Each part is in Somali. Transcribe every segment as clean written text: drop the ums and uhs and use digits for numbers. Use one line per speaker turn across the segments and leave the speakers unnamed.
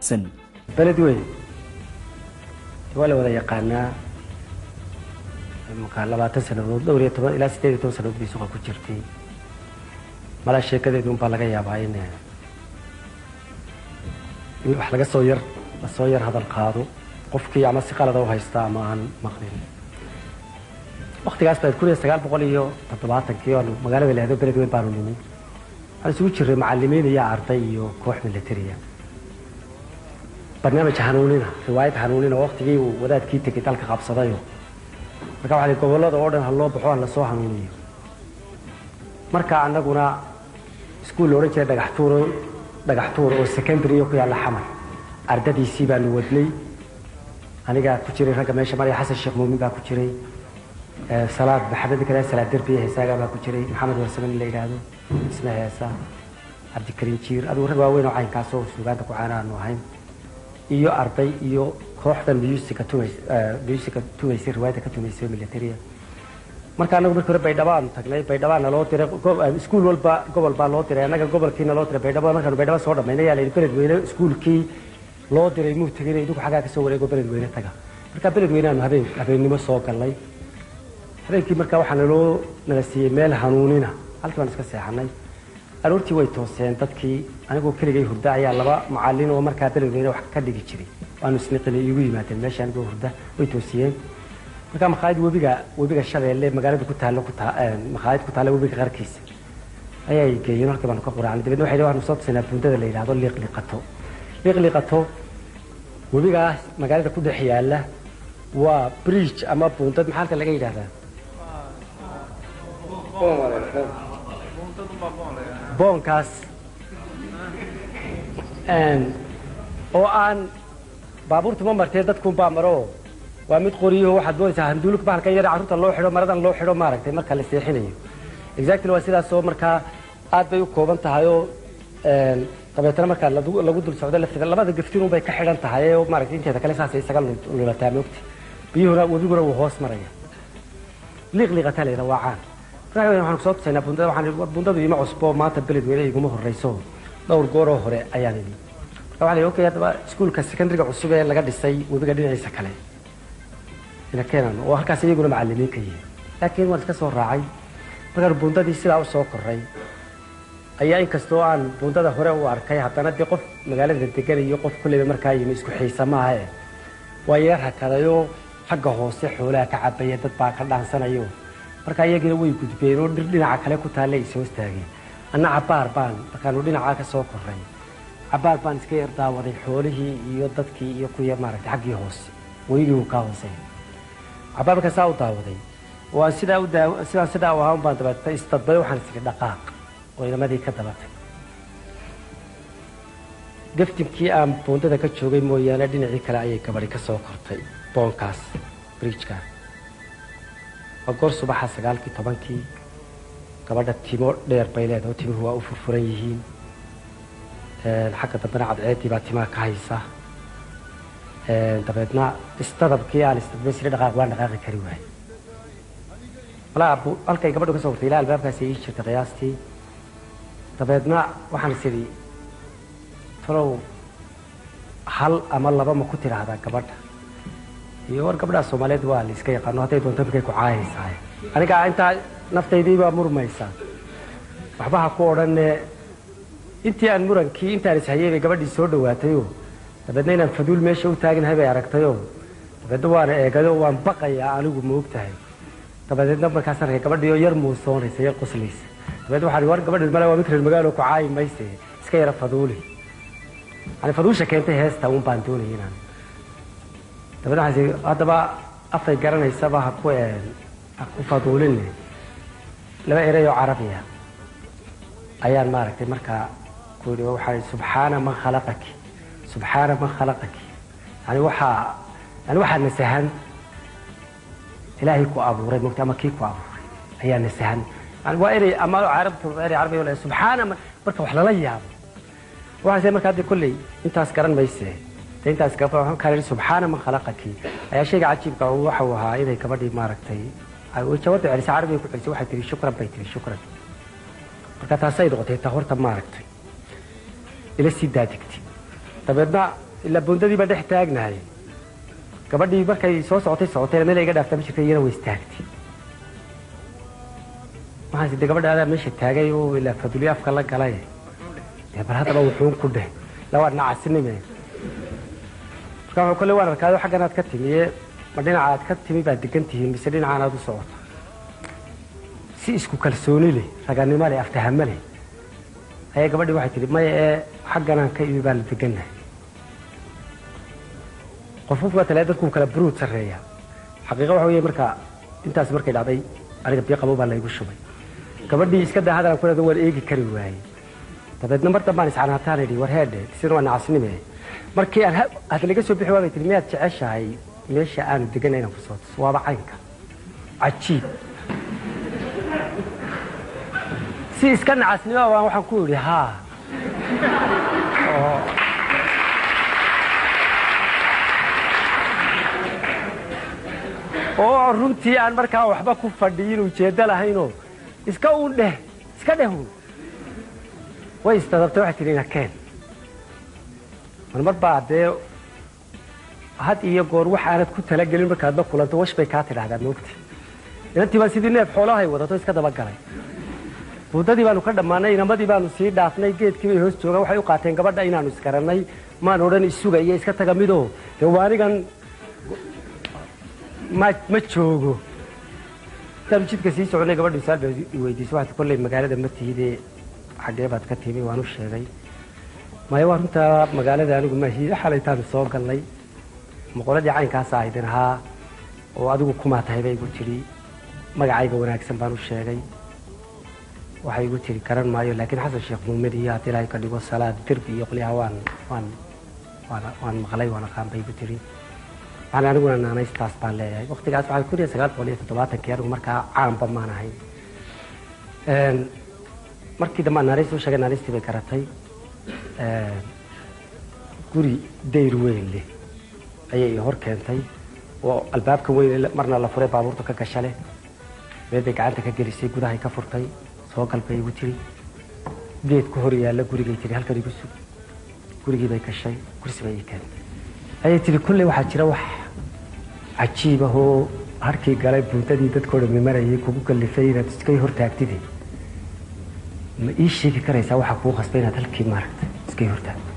سن
بلد وين ولا ولا يقانا مكان لبعض سنة دورية طبعا إلى 6 سنة بيسوق كوجرتي ملا شيء كذا يدوم بالغ يا باين حلقة صوير هذا القاضي قفكي عم السقالة ذو هيستا معن مقرين وقت جالس بتكون يستقال بقوليه تطبعات كيو مقالة اللي هذا بلد وين بارونيني أنا سويت شر معلمين يا عرضي وكوح من التريا برنامج حنونينا رواية حنونينا وقت جي وذات كي تكتال كقبص ضيو مركب على قبله دورنا هالله بحوان لصوح حنونية مركب عندنا قنا سكول لورنج دقحتور والسكندري يوكي على حمل أرددي سيبا نودلي أنا قاعد كشري رقم ماشي مري حسن الشيخ مؤمن قاعد كشري صلاة بحدد كذا صلاة دربية هساقة قاعد كشري محمد ورسمن اللي يرادو اسمه هسا عبد الكريم شير أدو رقم وين وعين كاسو سوقات كوعانا نوعين إيو أرضي إيو كوحدة بيوسك توميس رواية كتوميس ميليترية marka anagu markii hore baydhawaan tagnay baydhawaan loo tiray iskuul walba gobol baa loo tiray anaga gobolkiina loo tiray baydhawaan markaan baydhawaan soo dhameynay yaa la yiri beled weyne iskuulkii loo tiray muu tagay idu xagaa ka soo wareego beled weyne taga marka beled weyne aan habeenimo soo galnay habeenkii marka waxaan loo nala siiyay meel hanuunina halkii waan iska seexanay aroortii way tooseen dadkii anigu keligay hurda ayaa laba macallin oo marka beled weyne wax ka dhigi jiray waanu isniqilay igu yimaadeen meeshaan anigu hurda way toosiyeen marka maqaayad webiga shabeelle magaalada ku taalo maqaayad ku taalo webiga qarkiisa ayay geeyeen halka baan ka quraacnay dibadna waxay waxaan soo tusnaa buundada la yiraahdo liqliqato webigaas magaalada ku dhex yaala waa bridge ama buundad maxaa laga yiraahdaa boonkaas oo aan baabuurtu ma martay dadku baa maro ومد قريه واحد بويس هندولك بحال كان يرى عروت الله حلو مرضان الله حلو مارك مركا لسيحينيو exactly وسيدا سو مركا aad bay u kooban tahay oo qabeetana marka lagu dul socdo laftiga labada gaftiinu bay ka xiran tahay oo maaragtay inteeda kale saas isaga lula taamogti biyuhuna wabiguna wuu hoos maraya liqliqata leeyahay waacaan waxaan ku soo tusayna bundadu ima cusbo maanta beled weelay iguma horeyso dhowr goor oo hore ayaan idin waxaan leeyahay okay hadaba iskuulka secondary-ga cusub ee laga dhisay wabiga dhinaciisa kale ina keenan oo halkaas iyaguna macallimiin ka yihiin laakiin waan iska soo raacay markaan bundadii sidaa u soo koray ayaa inkastoo aan bundada hore u arkay haddana dee qof magaalada degan iyo qof kulleyba markaa yimi isku xiisa maaha waa yar hakadayo xagga hoose xoolaha ka cabaya dad baa ka dhaansanayo marka iyagina way gudbeen oo dhinaca kale ku taallay ay soo istaageen anna cabaar baan markaanu dhinaca ka soo koray cabaar baan iska yar daawaday xoolihii iyo dadkii iyo kuya maaragtay xaggii hoose weligii uu ka hoosay عبارة كساو داودي وسيدا سيدا وهم بندبت استطبعوا وحن سك دقائق وإذا ما ذي كذبت قفت كي أم بونت ذاك الشوقي مويانا دين عيك رأي كبري كساو كرتي بونكاس بريتشكا وقول صباح سجال كي طبعا كي كبرت تيمور دير بيلاد أو تيمور هو أوفريهين الحكة تبنى عد عيتي باتما كايسة dabeedna istadab kii aan istadbay sida dhaqaaq waan dhaqaaqi kari waay walaa halkay gabadhu ka soo wartay ilaa albaabkaas ay jirtay qiyaastii dabeedna waxaan sidii talow hal ama laba ma ku tiraahdaa gabadha iyo war gabadha Soomaaliyeed waa la iska yaqaan haday doonto markay ku caayaysaa aniga inta naftaydii baa murmaysa waxba ha ku oran intii aan murankii intaan ishayeeyay gabadhii soo dhawaatay dabeedna inaan faduul meesha u taaganahay bay aragtayo dabeedna waan eegayo waan baqayaa anigu ma ogtahay dabeedna markaas arkay gabadhiyo yar muusoonaysa yar qoslaysa dabeedna waxaan war gabadha mala waa mikro magaalo ku caay mayse iska yara faduuli ani faduusha keentay heesta uun baan doonayay inaan dabeedna hadaba afay garanaysa baa ku faduulin laba eray oo carabiya ayaan maaragtay markaa ku yiri waxa subhana man khalaqaki سبحان من خلقك يعني وحا نسهن إلهي كو أبوري مكتما كي كو أبوري هي نسهن يعني وإري أما عربي ولا سبحان من بركة وحلا ليا وحا زي ما كاد كلي انت أسكران بيسي انت أسكران كان سبحان من خلقك أي شيء عجيب كوحا وها إذا كبردي ماركتي وشوت يعني عربي كل شيء واحد تري شكرا بيتري شكرا بركة تاسيد غطي تهور تماركتي إلى السيداتكتي dabeedna ilaa bundadii baan dhex taagnahay gabadhii markay soo socotay meel iga dhaafta ma jirtay iyana way istaagtay waxaan sidii gabadha adaa meesha taagay oo ilaa faduli afka la galay bal haddaba wuxuun ku dheh lawaad nacasinime marka wuxuu kale waan arkaado xaggan aad ka timi ma dhinaca aad ka timi baad degan tihiin mise dhinacaan aad u socoto si isku kalsooni leh raganimo leh aftahamo leh ayay gabadhii waxay tidhi maya xagganaan ka imi baan la degannahay qofka tale dadku kala buruud sareeya xaqiiqo waxa weeye marka intaas markay dhacday aniga biyo qabo baa la igu shubay gabadhii iska daa hadal ku leedahay waan eegi kari waayay dabeedna mar dambaan iscanaataan idhi war heedhe sidoo waa nacasnime markii aan hadda laga soo bixi waabay tidhi miyaad jeceshahay meesha aanu deganay inaan ku soo tuso waaba caynka cajiib si iska nacasnimo waan waxaan ku idhi haa oo runtii aan markaa waxba ku fadhiyin ujeeddo lahaynoo iska dheh way istadabtay waxay tidhi ina keen marmar baa dee had iyo goor wax aanad ku talagelin markaad la kulanto wash bay kaa tidhaahdaa moogta inantii baan sidii neef xoolahay wadato iska dabagalay buundadii baanu ka dhammaanay inamadii baanu sii dhaafnay geedkii bay hoos joogaan waxay u qaateen gabadha inaanu isgarannay maan odhan isuga iyo iska taga midoo dee waanigan ma joogo intaanu jidka sii soconay gabadhu isaal bay weydiisay waxaad kolley magaalada ma tihidee xaggee baad ka timi waan u sheegay maya waa runtaa magaalada anigu maahiida xalaytaanu soo gallay moqoladii caynkaasa aydin ahaa oo adigu kumaa tahay bay igu tidhi magacayga wanaagsan baan u sheegay waxay igu tidhi garan maayo laakiin xasan sheekh muumin iyo haddii ilaahay ka dhigo salaad derbi iyo qolyaha waan maqlay waan aqaan bay igu tidhi waxaan aniguna naanaystaas baan leeyahay waqtigaas waxaa 1970 anigu markaa caanba maan ahayn markii dambe naanaysta u sheegay naanaystii bay garatay guri dayr weyn leh ayay hor keentay oo albaabka weyn marna la furay baabuurta ka gasha leh meel bay gacanta ka gelisay gudahay ka furtay soo galbay igu tiri geed ku hor yaalla gurigay tiri halkan igu sug gurigii bay gashay kursi bay ii keentay ayay tiri kulley waxaa jira wax cajiib ah oo harkii galay buuntadii dadkooda mimarayay kugu kallifay inaad iskay hortaagtide ma ii sheegi karaysaa waxaa kuu qasbay inaad halkii maaragta iskay hortaagto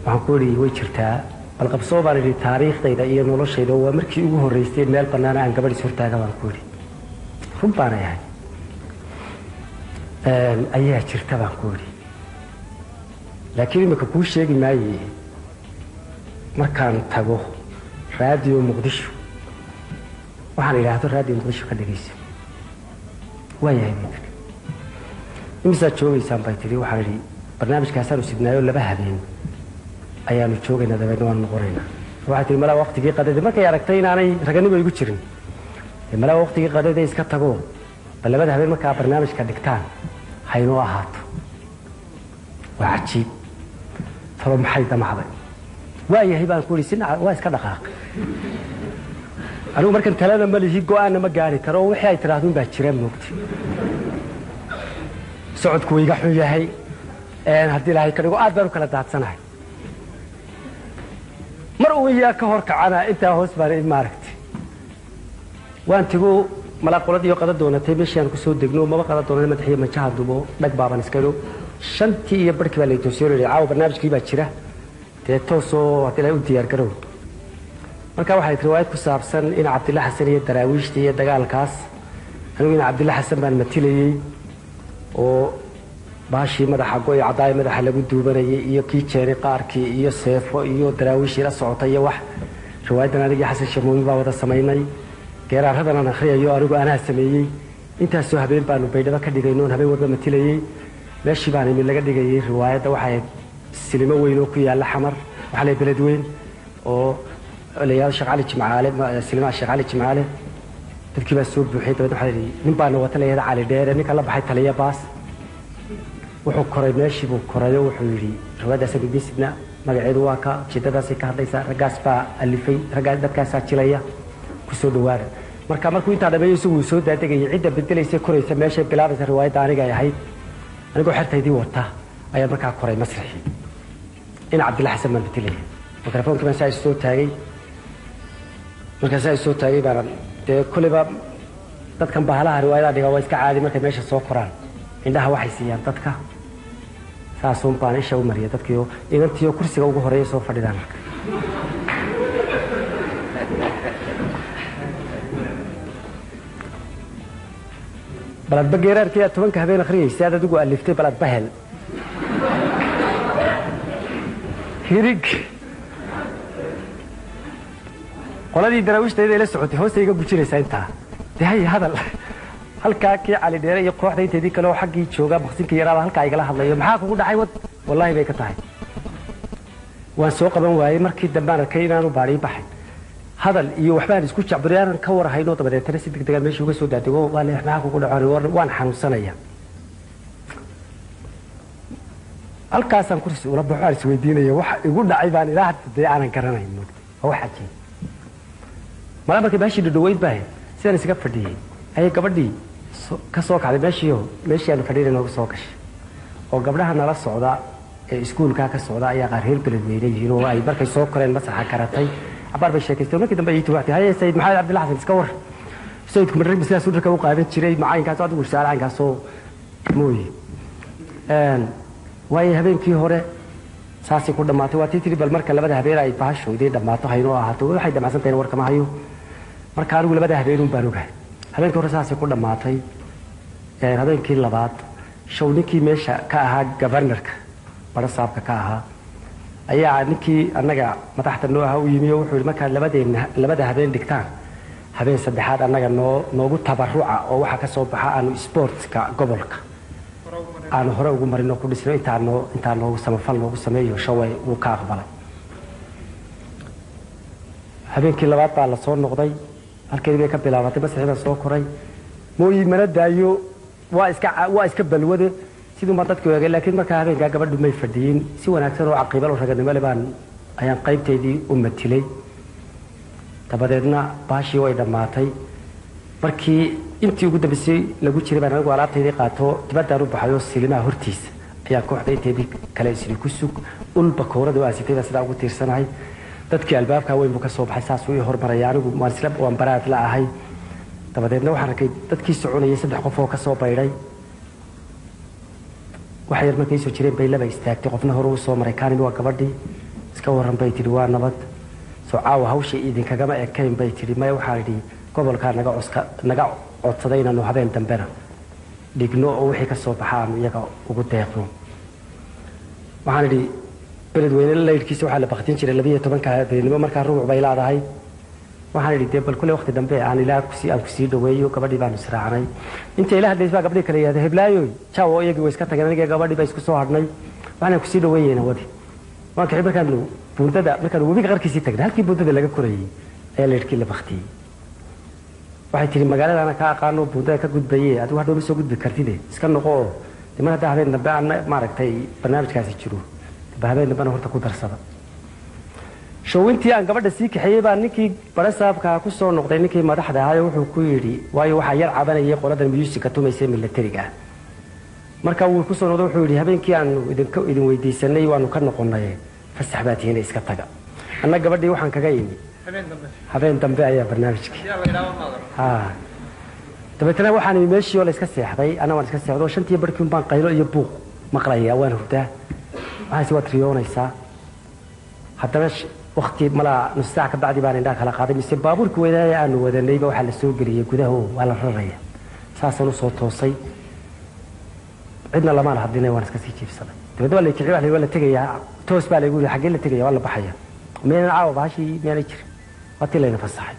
waxaan ku idhi way jirtaa bal qabsoo baan idhi taariikhdayda iyo noloshayda waa markii ugu horraysay meel bannaana aan gabadh is hortaaga baan ku idhi run baanay ahay ayaa jirta baan ku idhi laakiin imika kuu sheegi maaye markaan tago raadiyo muqdisho waxaan idhaahdo raadiyo muqdisho ka dhegayso waayahay bay tiri imisaad joogaysaan bay tiri waxaan idhi barnaamijkaasaanu sidnaayo 2 habeen ayaanu joogaynaa dabeedna waan noqonaynaa waxay tiri malaa waqtigii qadada markay aragtay inaanay raganimo igu jirin malaa waqtigii qadada iska tago bal 2 habeen markaa barnaamijka dhigtaan haynoo ahaato waa cajiib talo maxay damacday waayahay baan ku idhi si waa iska dhaqaaqay anigu markan talada ma lihi go'aanna ma gaari karo wixii ay tiraahdo baa jira moogti socodku way iga xun yahay haddii ilaahay ka dhigo aad baan u kala daadsanahay mar uu iyaa ka hor kacana intaa hoos baan maaragtay waan tigu malaqolad iyo qada doonatay meeshii aan ku soo degno maba qada doonay madaxiyo majaha dubo dhag baaban iska dhow 5 iyo barkii baa la toosiyay caawa barnaamijkii baa jira dee toosoo haddii ilaahay u diyaar garow marka waxay riwaayad ku saabsan in Cabdilla Xasan iyo daraawiishtii iyo dagaalkaas anigu in Cabdilla Xasan baan matilayay oo baashii madaxa go'ay cadaay madaxa lagu duubanayay iyo kii jeeray qaarkii iyo seefo iyo daraawiishii la socotay iyo wax riwaayadan aniga Xasan Shamuumi baa wada sameynay geeraaradan aan akhriyayo anigu anaa sameeyay intaas soo habeen baanu baydhaba ka dhigayno habeen wada matilayay meeshii baan imi laga dhigayay riwaayadda waxay silimo weyn oo ku yaala xamar waxa la beled weyn oo leeyahay shaqaale jimcaale silima shaqaale jimcaale dadkii baa soo buuxay dabadna waxa yiri nin baa wata leeyahay cali dheer ninka la baxay taliya baas wuxuu koray meeshii buu korayo wuxuu yiri riwaayaddaas bibisidna magaceedu waa ka jidadaas ka hadlaysa ragaas baa alifay ragaas dadkaas jilaya ku soo dhawaada marka markuu inta dhameeyay isugu soo daadegay cidda bedelaysa koraysa meesha bilaabaysa riwaayadda aniga ay ahayd anigoo xertaydii wata ayaa markaa koray masraxii in Cabdilla Xasan baan bedelay mikrofoonka baan saa soo taagay markaas soo taagay baan dee kulliba dadkan bahalaha riwaayada dhiga waa iska caadi markay meesha soo koraan indhaha waxay siiyaan dadka saasuun baan isha u mariyay dadkii inantii kursiga ugu horeeyay soo fadhidaan balad bageerarkii 10 habeen akhriyay adigu aliftay balad bahel hirig qoladii daraawishta ila socotay hoostayga gujinaysa inta dahay hadal halka kii cali dheere iyo kooxda inteedii kale oo xaqii jooga maqsinka yaraada halka ay gala hadlayo maxaa kugu dhacay wad wallahi bay ka tahay waan soo qaban waayay markii dambaan arkay inaan u baari baxay hadal iyo waxbaan isku jacburiyaan ka war hayno dabadeetana si degdeg ah meesha uga soo daadego waa leeyahay maxaa kugu dhacay waan xanuunsanaya halkaasaan kursi ula baxo is weydiinaya waxa igu dhacay baan ilaa hadda aanan garanayn waxa jira markii baashi dhaweyd baa sidaan isaga fadhiyay ay gabadhii ka soo kacday meeshii aan fadhiyay inuu soo gashay oo gabdhaha nala socda ee iskuulka ka socda ayaa qaar reer beledweyne yihiin oo ay markay soo koreen masaxa karatay abaar bay sheekaystay markii dambe ay tuwaxtay hay Said Maxamed Cabdilla Xasan iska war Saidku markii bisla soo dhaka u qaadan jiray macaynkaas adigu saalaankaas oo mooy way habeenkii hore saasi ku dhamaatay waa tii bal marka labada habeen ay baashooday dhamaato hayno ahaato waxay dhamaysantayn warkama hayo marka anigu labada habeen u baarugahay habeenkii hore saasi ku dhamaatay habeenkii labaad showninkii meesha ka ahaa governorka barasaabka ka ahaa ayaa ninkii annaga madaxda noo ahaa u yimi oo wuxuu markaa labada habeen dhigtaan habeen saddexaad annaga noogu tabaruca oo waxa ka soo baxa aanu sportska gobolka aan hore ugu marino ku dhisno intaan noogu samafal noogu sameeyo shaway uu ka aqbalay habeenkii labaad baa la soo noqday halkii bay ka bilaabatay masixida soo koray mooyi mana daayo waa iska balwade sidoo ma dadku eegay laakiin marka habeenka gabadhu may fadhiyin si wanaagsan oo caqiibal oo raganimo leh baan ayaan qaybteedii u matilay dabadeedna baashii way dhamaatay markii intii ugu dambeysay lagu jiray baan anigu alaabteedii qaato dibadda u baxayo silimaha hortiisa ayaa kooxda inteedii kale isri ku sug ulba koorada waa sitay sida ugu tiirsanahay dadkii albaabka weyn buu ka soo baxay saas uu hormaray anigu waan baraad la ahay dabadeedna waxaan arkay dadkii soconayay 3 qof oo ka soo bayray waxay markay soo jireen bay laba istaagtay qofna hore u soo maray kaani waa gabadhii iska waran bay tiri waa nabad soo caawa hawsha idin kaga ma ekeyn bay tiri ma waxa idhi gobolka naga codsaday inaan habeen dambena dhigno oo wixii ka soo baxaan iyaga ugu deeqno waxaan idhi beledweyne leeyrkiisa waxa la baqtin jiray 12 habeenimo markaa ruuc bay laadahay waxaan idhi bal kulli waqti dambe aan ilaa ku sii dhaweeyo gabadhii baan israacnay inta ilaaha deysba gabadhii kale yahay heblaayo jaawo iyagii way iska tageen aniga gabadhii bay isku soo hadhnay waxaan ku sii dhaweeyeen wadi waan ka markaan buundada markaan webiga qarkiisii tagnay halkii buundada laga korayay ayaa leeyrkii la baqtiyay waxay tiri magaalada ka aqaano buundada ka gudbayay adigu hadhow soo gudbi kartid iska noqo diman hada habeen dambe aan maaragtay barnaamijkaasi jiro habeen dambe horta ku darsada showintii aan gabadha sii kaxeeyay baa ninkii barasaabka ku soo noqday ninkii madaxda ahaa wuxuu ku yiri waayo waxa yar cabanayay qolada music tumaysay militariga marka uu ku soo noqday wuxuu yiri habeenkii aan idin weydiisanay waanu ka noqonay fasax baatiina iska taga anna gabadhii waxaan kaga yimi habeen dambe ayaa barnaamijka dabeetana waxaan meeshii oo la iska seexday ana waan iska seexdo shantii barkiin baan qaylo iyo buuq maqlaya waan hurdaa waxaan si waad riyoonaysaa haddana waqti mala nus saac ka bacdi baan indhaha kala qaaday mise baabuurkii weynaa aanu wadanayba waxa la soo geliyay gudaha waa la raraya saasaan u soo toosay cidna lama hadinay waan iska sii jiifsaday dabeedna la kiciyay waa la tagayaa toos baa lagu yiri xagee la tagayaa waa la baxaya meel caawa baashi meel jir wati leena fasaxay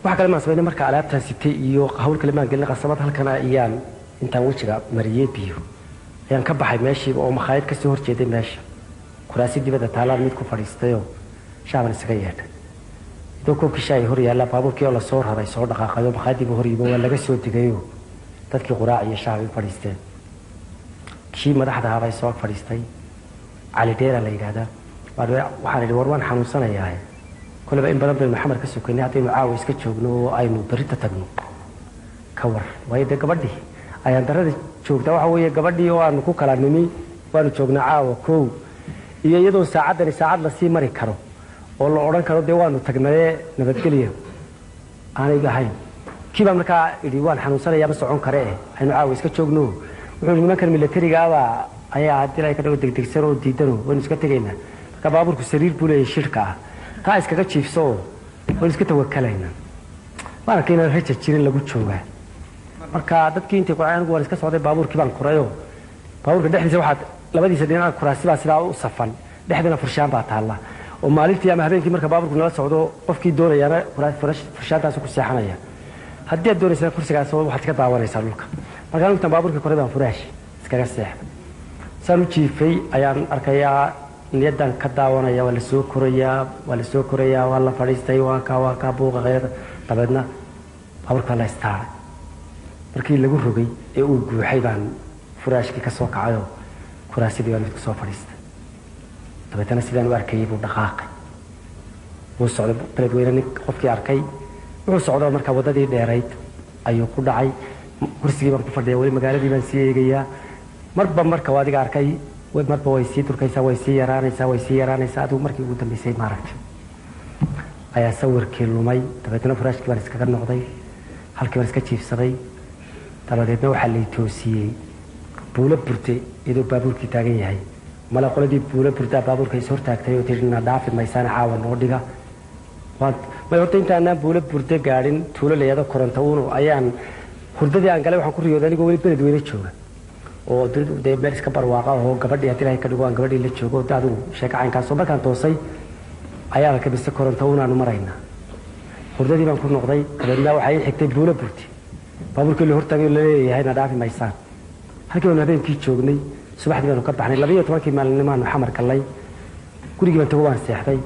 waxa kale ma sameeyay marka alaabta sitay iyo hawl kale ma galin qasabad halkan ayaan intaan wajiga mariyay biyo ayaan ka baxay meeshii oo makhaayad ka soo horjeeday meesha kuraasi dibadda taalaan mid ku fadhiistay oo shaaban isaga yeedhay idoo koobkii shaay hor yaalla baabuurkii oo la soo raray soo dhaqaaqayo makhaayadii hor yimid waa laga soo digayo dadkii quraac iyo shaah ay fadhiisteen kii madaxda ahaa bay soo fadhiistay cali dheera la yiraahdaa waxaan idhi war waan xanuunsanayaa kulaba in badan bay maxamed ka sokeynay haddii caawa iska joogno oo aynu berita tagno ka war way gabadhii ayaan darada joogtaa waxa weeye gabadhii oo aanu ku kala nimi waanu joognaa caawa kow iyo iyadoo saacadani saacad la sii mari karo oo la odhan karo dee waanu tagnayee nabadgelya aanay ahayn kiibaa markaa idhi waan xanuunsanayaa ma socon kare aynu caawa iska joogno wuxuu nimankan milatarigaaba ayaa haddii ay ka dhago degdegsan oo diidano waynu iska tegaynaa marka baabuurku sariir buu leeyahay shirka ah taa iskaga jiifso waynu iska tawakalaynaa waan arkay inaan raja jirin lagu joogaa marka dadkii intay ku anigu waan iska socday baabuurkii baan kurayo baabuurka dhexdiisa waxaad labadiisa dhinac kuraasi baa sidaa u safan dhexdana furshaan baa taalla oo maalintii ama habeenkii marka baabuurku nala socdo qofkii doonayaana furshaantaas ku seexanaya haddii aad doonaysana kursigaas waxaad ka daawanaysaa dhulka markaa intaan baabuurkii koray baan furaash iskaga seexday saan u jiifay ayaan arkayaa niyadan ka daawanaya waa la soo korayaa waa la fadhiistay waa kaa buuqa qeyrada dabeedna baabuurka la istaaray markii lagu rogay ee uu guuxay baan furaashkii ka soo kacayoo kuraasidii baan mid ku soo fadhiistay dabeetana sidaan u arkayay buu dhaqaaqay wuu socday beledweyne nin qofkii arkay wuxuu socdoo markaa waddadii dheerayd ayuu ku dhacay kursigii baan ku fadhiya weli magaaladii baan sii eegayaa marba marka adiga arkay marba way sii durkaysaa way sii yaraanaysaa adigu markii ugu dambaysay maaragtay ayaa sawirkii lumay dabeetna furaashkii baan iskaga noqday halkii baan iska jiifsaday dabadeedna waxaa lay toosiyey buulo burte iyadoo baabuurkii taagan yahay mala qoladii buulo burtaa baabuurka is hortaagtay oo tii na dhaafi maysaan caawa noo dhiga may horta intaanaan buulo burte gaadhin tuulo layado koronto uunu ayaan hurdadii aan galay waxaan ku riyooday anigoo weli beledweyne jooga oo dee meel iska barwaaqa oo gabadhii haddii ilahay ka dhigo aan gabadhii la joogo oo adigu sheeko caynkaasoo markaan toosay ayaa arkay mise koronto uunaanu maraynaa hurdadii baan ku noqday dabeedna waxaa ii xigtay buulo burti baabuurkii la hortaagay oo laleeyahay na dhaafi maysaan halkii baanu habeenkii joognay subaxdii baanu ka baxnay 12 maalinimaanu xamar gallay gurigii baan tago waan seexday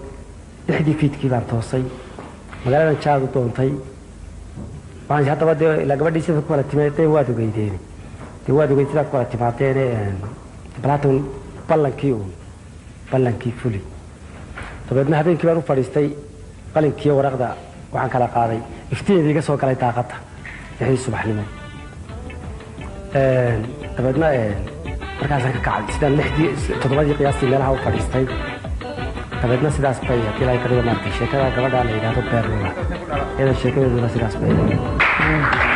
6 fiidkii baan toosay magaaladan jaadu doontay waxaan haddaba dee ilaa gabadhii sida ku kala timaadeen waad ogeydeen dee waad ogeyd sidaad ku kala timaadeen balaatan ballankii fuli dabeedna habeenkii baan u fadhiistay qalinkii waraqda waxaan kala qaaday iftiinadii iga soo galay daaqadda 6 subaxnimo dabeedna markaasaan ka kacay sidaan 7 qiyaastii meelaha u fadhiistay dabeedna sidaas bay haddii ilahay ka dhigo maartay sheekada gabadha la yidhaahdo beerlula iyada sheekadeeduna sidaas bay